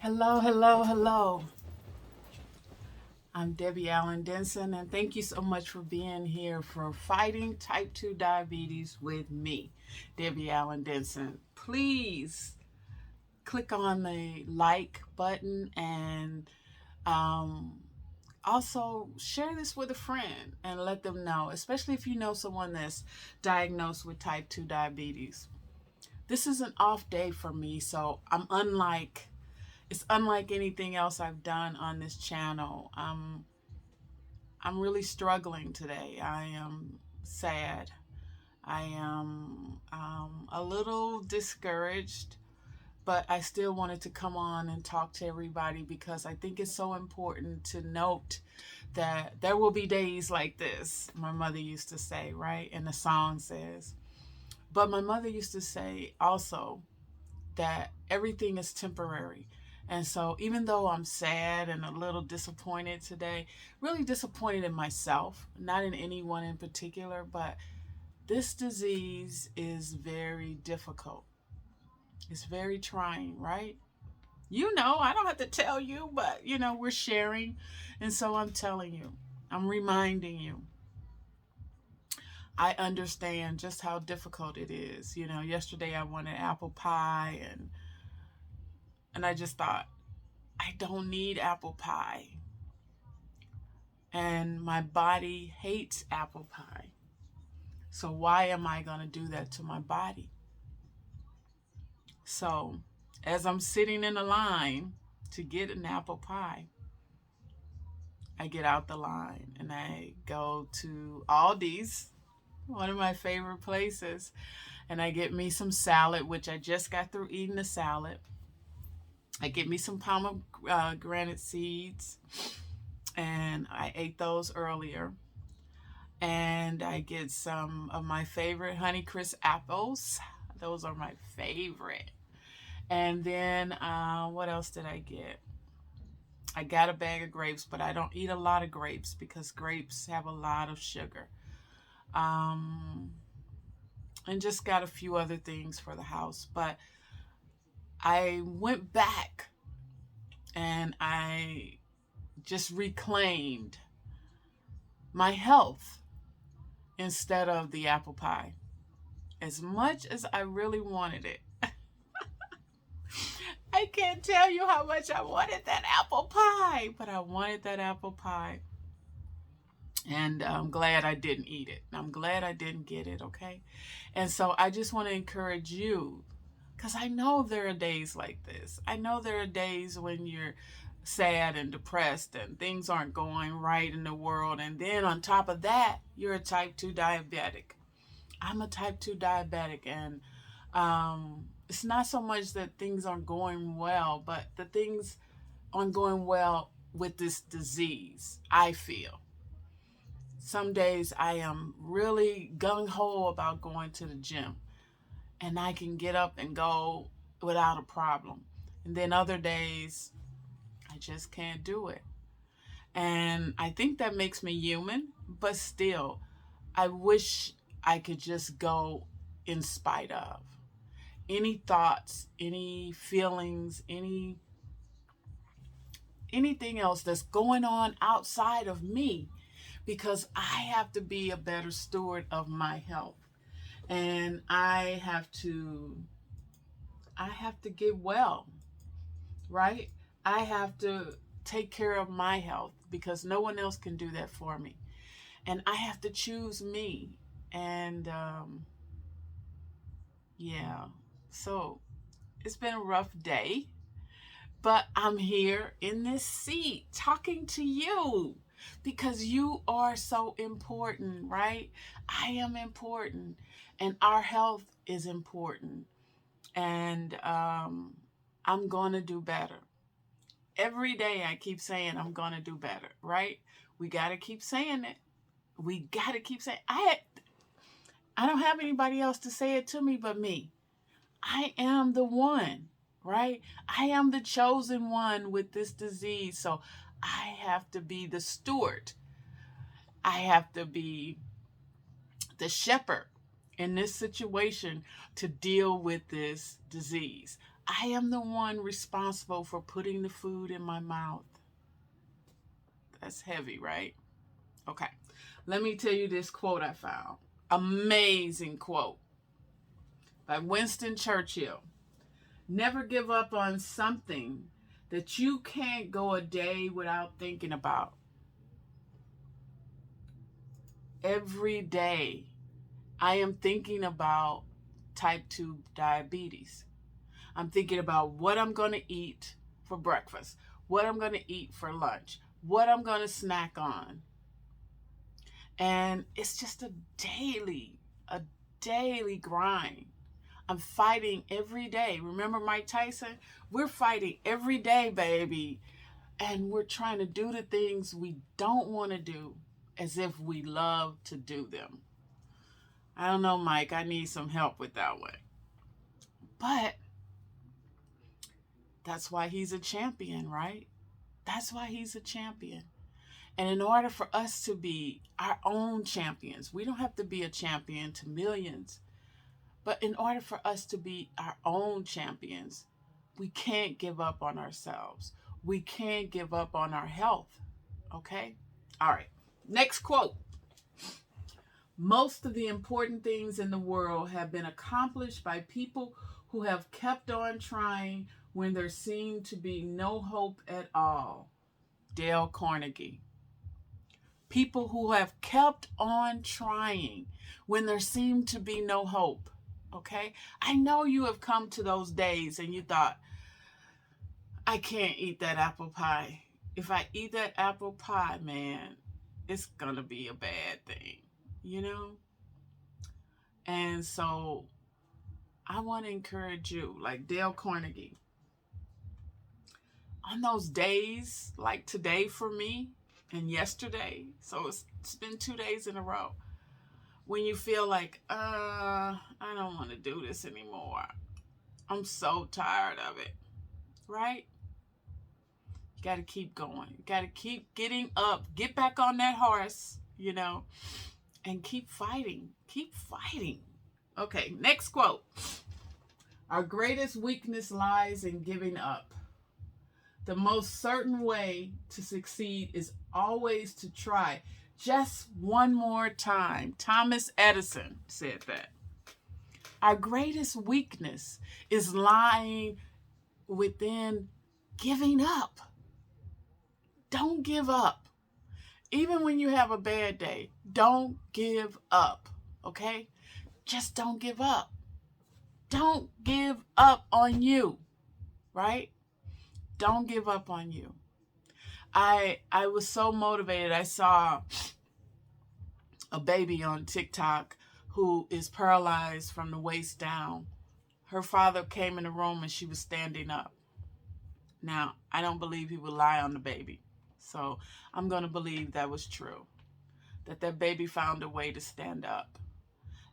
Hello, hello, hello. I'm Debbie Allen-Denson, and thank you so much for being here for Fighting Type 2 Diabetes with me, Debbie Allen-Denson. Please click on the like button and um, also share this with a friend and let them know, especially if you know someone that's diagnosed with type 2 diabetes. This is an off day for me, so it's unlike anything else I've done on this channel. I'm really struggling today. I am sad. I am a little discouraged, but I still wanted to come on and talk to everybody because I think it's so important to note that there will be days like this. My mother used to say, right? And the song says. But my mother used to say also that everything is temporary. And so, even though I'm sad and a little disappointed today, really disappointed in myself, not in anyone in particular, but this disease is very difficult. It's very trying, right? You know, I don't have to tell you, but we're sharing. And so I'm telling you, I'm reminding you. I understand just how difficult it is. Yesterday I wanted apple pie and I just thought, I don't need apple pie. And my body hates apple pie. So why am I going to do that to my body? So as I'm sitting in a line to get an apple pie, I get out the line and I go to Aldi's, one of my favorite places, and I get me some salad, which I just got through eating the salad. I get me some pomegranate seeds, and I ate those earlier. And I get some of my favorite Honeycrisp apples. Those are my favorite. And then what else did I get? I got a bag of grapes, but I don't eat a lot of grapes because grapes have a lot of sugar. And just got a few other things for the house. But I went back and I just reclaimed my health instead of the apple pie. As much as I really wanted it, I can't tell you how much I wanted that apple pie, but I wanted that apple pie. And I'm glad I didn't eat it. I'm glad I didn't get it, okay? And so I just want to encourage you, because I know there are days like this. I know there are days when you're sad and depressed and things aren't going right in the world. And then on top of that, you're a type 2 diabetic. I'm a type 2 diabetic, and it's not so much that things aren't going well, but the things aren't going well with this disease, I feel. Some days I am really gung-ho about going to the gym, and I can get up and go without a problem. And then other days, I just can't do it. And I think that makes me human, but still, I wish I could just go in spite of any thoughts, any feelings, anything else that's going on outside of me, because I have to be a better steward of my health. And I have to get well, right? I have to take care of my health because no one else can do that for me. And I have to choose me. And yeah, so it's been a rough day, but I'm here in this seat talking to you because you are so important, right? I am important, and our health is important. And I'm going to do better. Every day I keep saying I'm going to do better, right? We got to keep saying it. We got to keep saying I don't have anybody else to say it to me but me. I am the one, right? I am the chosen one with this disease. So I have to be the steward. I have to be the shepherd in this situation to deal with this disease. I am the one responsible for putting the food in my mouth. That's heavy, right? Okay. Let me tell you this quote I found. Amazing quote by Winston Churchill. Never give up on something that you can't go a day without thinking about. Every day, I am thinking about type 2 diabetes. I'm thinking about what I'm going to eat for breakfast, what I'm going to eat for lunch, what I'm going to snack on. And it's just a daily grind. I'm fighting every day. Remember Mike Tyson? We're fighting every day, baby. And we're trying to do the things we don't want to do as if we love to do them. I don't know, Mike. I need some help with that one. But that's why he's a champion, right? That's why he's a champion. And in order for us to be our own champions, we don't have to be a champion to millions. But in order for us to be our own champions, we can't give up on ourselves. We can't give up on our health. Okay? All right. Next quote. Most of the important things in the world have been accomplished by people who have kept on trying when there seemed to be no hope at all. Dale Carnegie. People who have kept on trying when there seemed to be no hope. Okay? I know you have come to those days and you thought, I can't eat that apple pie. If I eat that apple pie, man, it's going to be a bad thing, you know? And so I want to encourage you, like Dale Carnegie, on those days, like today for me and yesterday, so it's been 2 days in a row, when you feel like, I don't want to do this anymore. I'm so tired of it, right? You got to keep going. You got to keep getting up. Get back on that horse, you know, and keep fighting. Keep fighting. Okay, next quote. Our greatest weakness lies in giving up. The most certain way to succeed is always to try just one more time. Thomas Edison said that. Our greatest weakness is lying within giving up. Don't give up. Even when you have a bad day, don't give up, okay? Just don't give up. Don't give up on you, right? Don't give up on you. I was so motivated. I saw a baby on TikTok who is paralyzed from the waist down. Her father came in the room and she was standing up. Now, I don't believe he would lie on the baby. So I'm going to believe that was true. That baby found a way to stand up.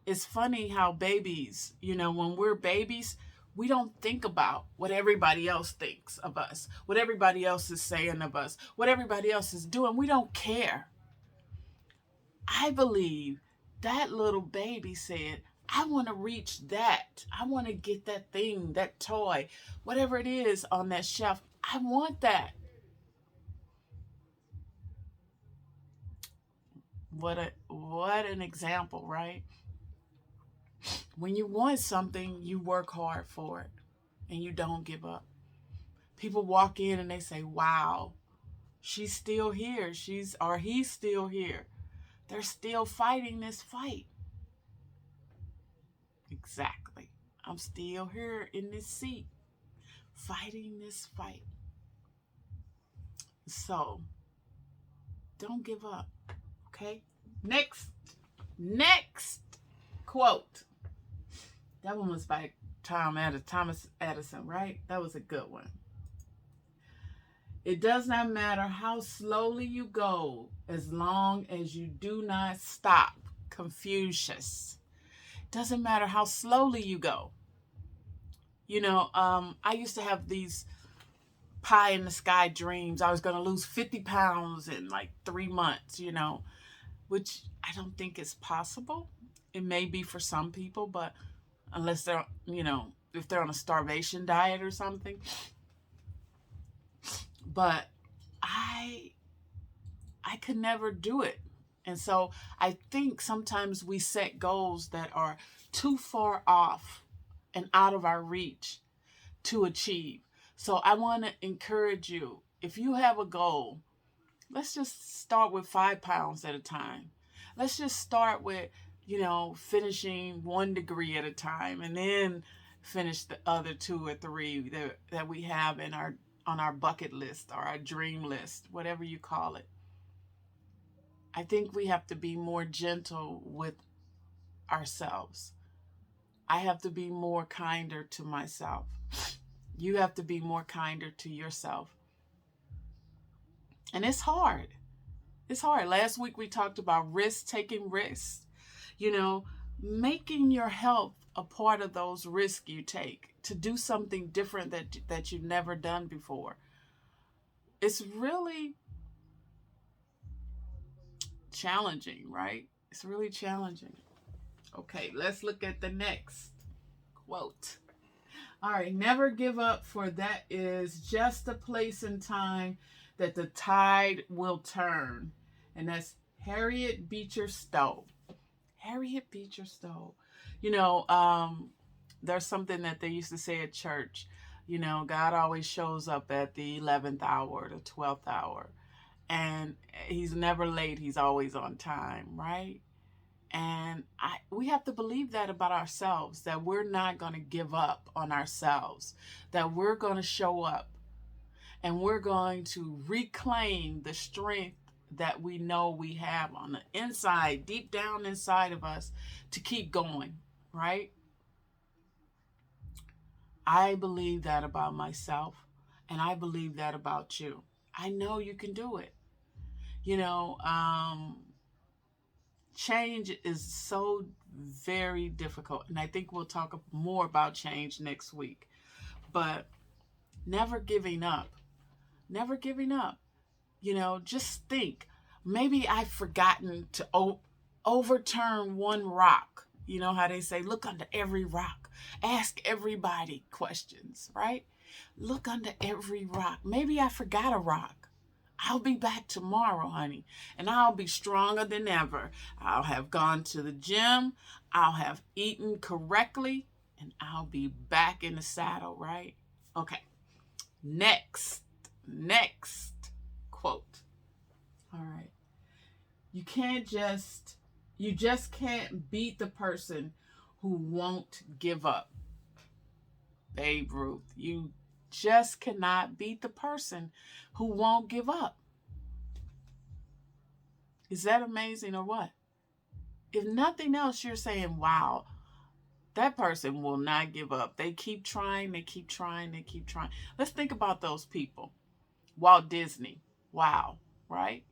It's funny how babies, you know, when we're babies, we don't think about what everybody else thinks of us, what everybody else is saying of us, what everybody else is doing. We don't care. I believe that little baby said, I want to reach that. I want to get that thing, that toy, whatever it is on that shelf. I want that. What an example, right? When you want something, you work hard for it and you don't give up. People walk in and they say, wow, she's still here. Or he's still here. They're still fighting this fight. Exactly. I'm still here in this seat, fighting this fight. So, don't give up, okay? Next quote. That one was by Thomas Edison, right? That was a good one. It does not matter how slowly you go as long as you do not stop. Confucius. It doesn't matter how slowly you go. You know, I used to have these pie in the sky dreams. I was going to lose 50 pounds in like 3 months, you know, which I don't think is possible. It may be for some people, but unless they're, you know, if they're on a starvation diet or something. But I could never do it. And so I think sometimes we set goals that are too far off and out of our reach to achieve. So I want to encourage you, if you have a goal, let's just start with 5 pounds at a time. Let's just start with, finishing 1 degree at a time, and then finish the other 2 or 3 that we have on our bucket list or our dream list, whatever you call it. I think we have to be more gentle with ourselves. I have to be more kinder to myself. You have to be more kinder to yourself. And it's hard. It's hard. Last week we talked about taking risks. Making your health a part of those risks you take to do something different that you've never done before. It's really challenging, right? It's really challenging. Okay, let's look at the next quote. All right, never give up, for that is just a place and time that the tide will turn. And that's Harriet Beecher Stowe. Harriet Beecher Stowe. There's something that they used to say at church. God always shows up at the 11th hour, the 12th hour. And he's never late. He's always on time, right? And we have to believe that about ourselves, that we're not going to give up on ourselves, that we're going to show up and we're going to reclaim the strength that we know we have on the inside, deep down inside of us, to keep going, right? I believe that about myself, and I believe that about you. I know you can do it. Change is so very difficult, and I think we'll talk more about change next week. But never giving up. Never giving up. Just think, maybe I've forgotten to overturn one rock. You know how they say, look under every rock. Ask everybody questions, right? Look under every rock. Maybe I forgot a rock. I'll be back tomorrow, honey, and I'll be stronger than ever. I'll have gone to the gym. I'll have eaten correctly, and I'll be back in the saddle, right? Okay. Next quote. All right. You just can't beat the person who won't give up. Babe Ruth, you just cannot beat the person who won't give up. Is that amazing or what? If nothing else, you're saying, wow, that person will not give up. They keep trying, they keep trying, they keep trying. Let's think about those people. Walt Disney, wow, right?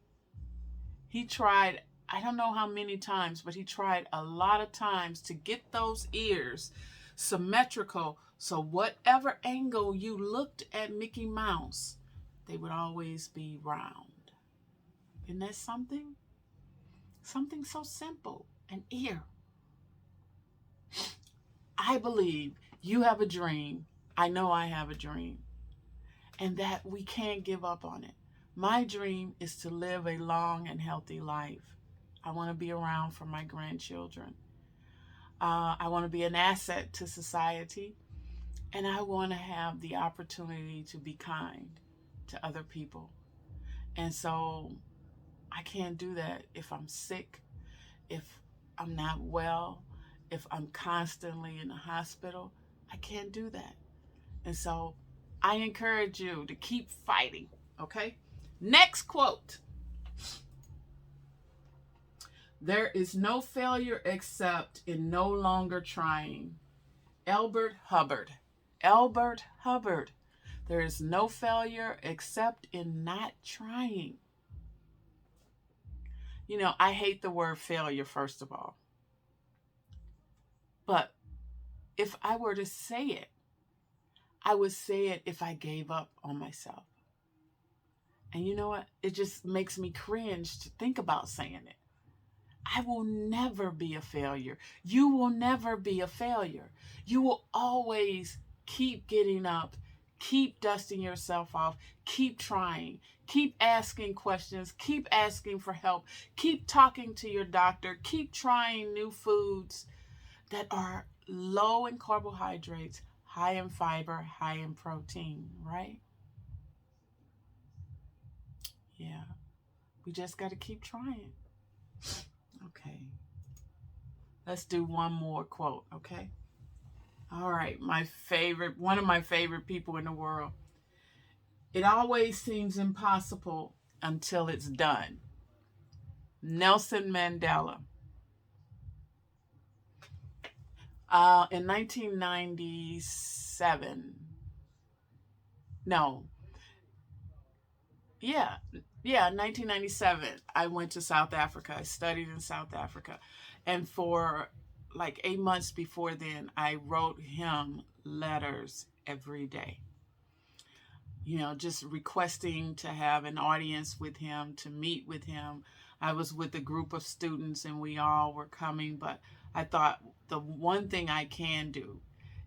He tried, I don't know how many times, but he tried a lot of times to get those ears symmetrical, so whatever angle you looked at Mickey Mouse, they would always be round. Isn't that something? Something so simple, an ear. I believe you have a dream. I know I have a dream. And that we can't give up on it. My dream is to live a long and healthy life. I want to be around for my grandchildren. I want to be an asset to society. And I want to have the opportunity to be kind to other people. And so I can't do that if I'm sick, if I'm not well, if I'm constantly in the hospital. I can't do that. And so I encourage you to keep fighting, okay? Next quote. There is no failure except in no longer trying. Elbert Hubbard. Elbert Hubbard. There is no failure except in not trying. I hate the word failure, first of all. But if I were to say it, I would say it if I gave up on myself. And you know what? It just makes me cringe to think about saying it. I will never be a failure. You will never be a failure. You will always keep getting up, keep dusting yourself off, keep trying, keep asking questions, keep asking for help, keep talking to your doctor, keep trying new foods that are low in carbohydrates, high in fiber, high in protein, right? Yeah, we just got to keep trying. Okay, let's do one more quote, okay? All right, one of my favorite people in the world. It always seems impossible until it's done. Nelson Mandela. In 1997, no, yeah, yeah, 1997, I went to South Africa. I studied in South Africa. And for like 8 months before then, I wrote him letters every day, just requesting to have an audience with him, to meet with him. I was with a group of students and we all were coming, but I thought the one thing I can do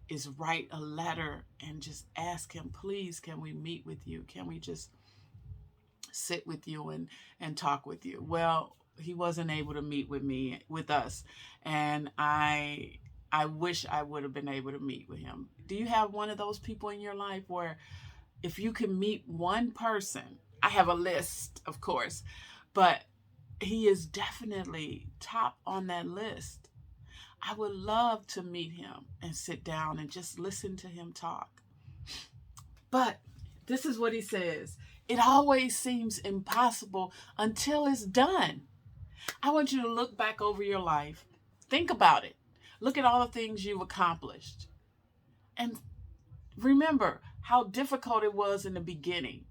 is write a letter and just ask him, please, can we meet with you? Can we just sit with you and talk with you? Well, he wasn't able to meet with us. And I wish I would have been able to meet with him. Do you have one of those people in your life where if you can meet one person, I have a list, of course, but he is definitely top on that list. I would love to meet him and sit down and just listen to him talk. But this is what he says. It always seems impossible until it's done. I want you to look back over your life. Think about it. Look at all the things you've accomplished. And remember how difficult it was in the beginning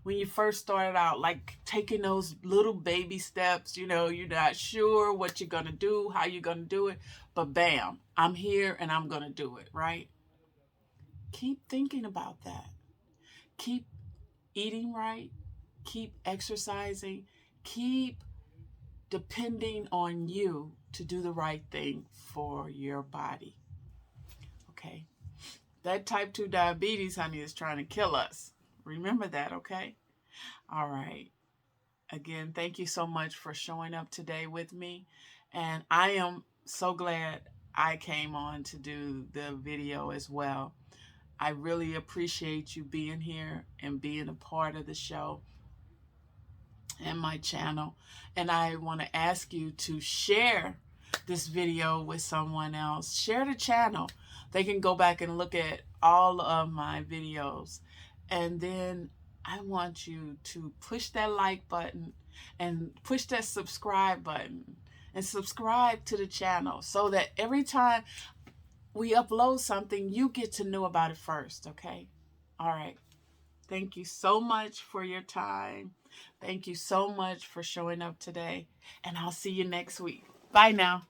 when you first started out, like taking those little baby steps. You're not sure what you're going to do, how you're going to do it, but bam, I'm here and I'm going to do it, right? Keep thinking about that. Keep eating right. Keep exercising. Keep depending on you to do the right thing for your body. Okay? That type 2 diabetes, honey, is trying to kill us. Remember that, okay? All right. Again, thank you so much for showing up today with me. And I am so glad I came on to do the video as well. I really appreciate you being here and being a part of the show and my channel. And I want to ask you to share this video with someone else. Share the channel. They can go back and look at all of my videos. And then I want you to push that like button and push that subscribe button and subscribe to the channel so that every time we upload something, you get to know about it first, okay? All right. Thank you so much for your time. Thank you so much for showing up today. And I'll see you next week. Bye now.